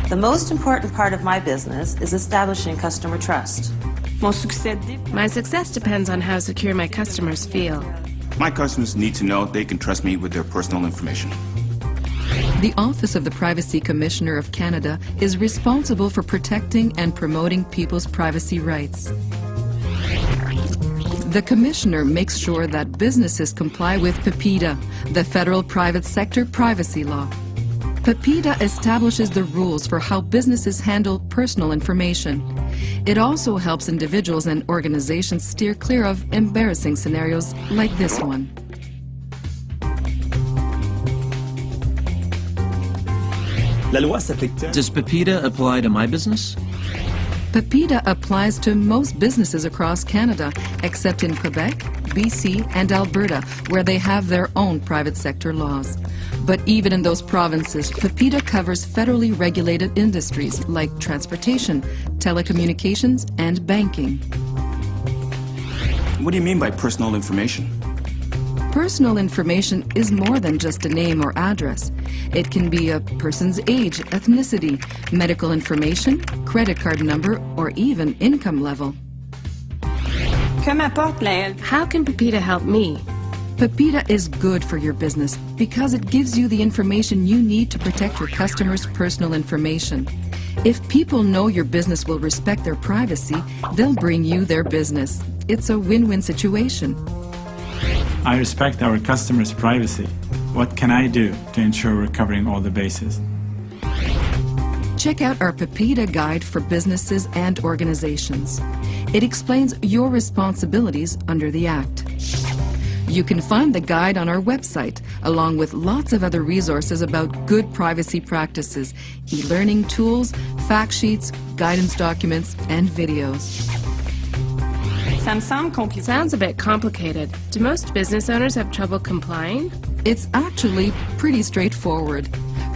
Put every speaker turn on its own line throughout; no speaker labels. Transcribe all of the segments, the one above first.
The most important part of my business is establishing customer trust.
My success depends on how secure my customers feel.
My customers need to know they can trust me with their personal information.
The Office of the Privacy Commissioner of Canada is responsible for protecting and promoting people's privacy rights. The Commissioner makes sure that businesses comply with PIPEDA, the Federal Private Sector Privacy Law. PIPEDA establishes the rules for how businesses handle personal information. It also helps individuals and organizations steer clear of embarrassing scenarios like this one.
Does PIPEDA apply to my business?
PIPEDA applies to most businesses across Canada, except in Quebec, BC, and Alberta, where they have their own private sector laws. But even in those provinces, PIPEDA covers federally regulated industries like transportation, telecommunications, and banking.
What do you mean by personal information?
Personal information is more than just a name or address. It can be a person's age, ethnicity, medical information, credit card number, or even income level.
How can PIPEDA help me?
PIPEDA is good for your business because it gives you the information you need to protect your customers' personal information. If people know your business will respect their privacy, they'll bring you their business. It's a win-win situation.
I respect our customers' privacy. What can I do to ensure we're covering all the bases?
Check out our PIPEDA guide for businesses and organizations. It explains your responsibilities under the Act. You can find the guide on our website, along with lots of other resources about good privacy practices, e-learning tools, fact sheets, guidance documents, and videos.
Sounds a bit complicated. Do most business owners have trouble complying?
It's actually pretty straightforward.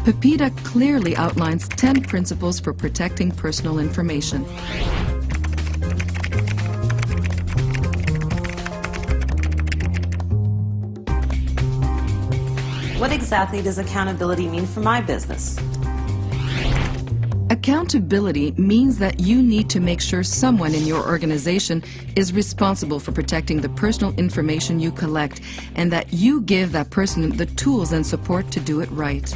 PIPEDA clearly outlines 10 principles for protecting personal information.
What exactly does accountability mean for my business?
Accountability means that you need to make sure someone in your organization is responsible for protecting the personal information you collect, and that you give that person the tools and support to do it right.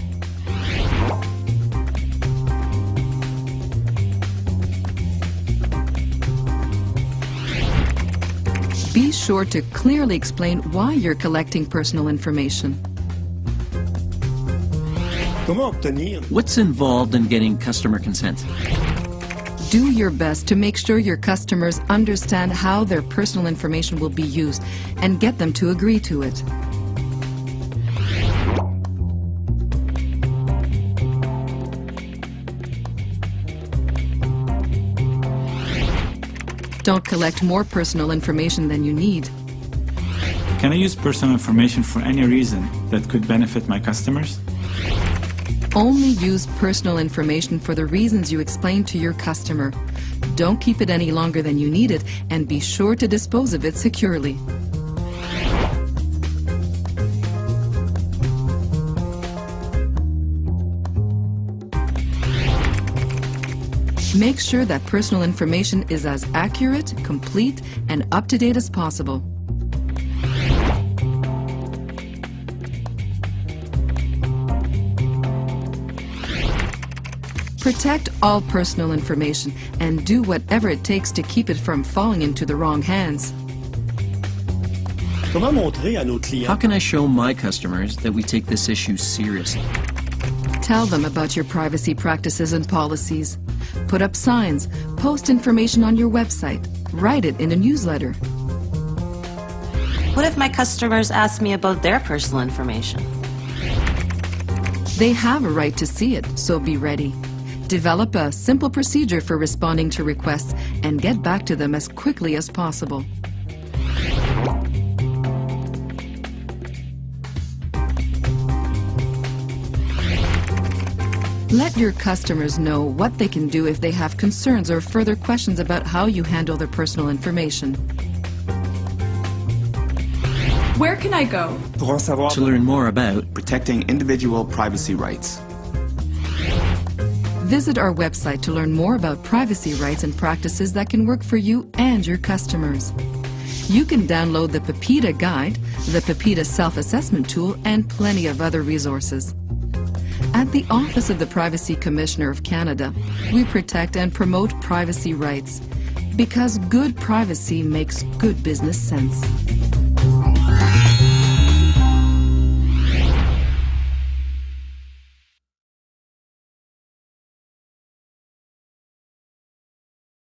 Be sure to clearly explain why you're collecting personal information.
What's involved in getting customer consent?
Do your best to make sure your customers understand how their personal information will be used and get them to agree to it. Don't collect more personal information than you need.
Can I use personal information for any reason that could benefit my customers?
Only use personal information for the reasons you explain to your customer. Don't keep it any longer than you need it, and be sure to dispose of it securely. Make sure that personal information is as accurate, complete, and up-to-date as possible. Protect all personal information and do whatever it takes to keep it from falling into the wrong hands.
How can I show my customers that we take this issue seriously?
Tell them about your privacy practices and policies. Put up signs, post information on your website, write it in a newsletter.
What if my customers ask me about their personal information?
They have a right to see it, so be ready. Develop a simple procedure for responding to requests and get back to them as quickly as possible. Let your customers know what they can do if they have concerns or further questions about how you handle their personal information.
Where can I go?
To learn more about
protecting individual privacy rights.
Visit our website to learn more about privacy rights and practices that can work for you and your customers. You can download the PIPEDA Guide, the PIPEDA Self-Assessment Tool, and plenty of other resources. At the Office of the Privacy Commissioner of Canada, we protect and promote privacy rights because good privacy makes good business sense.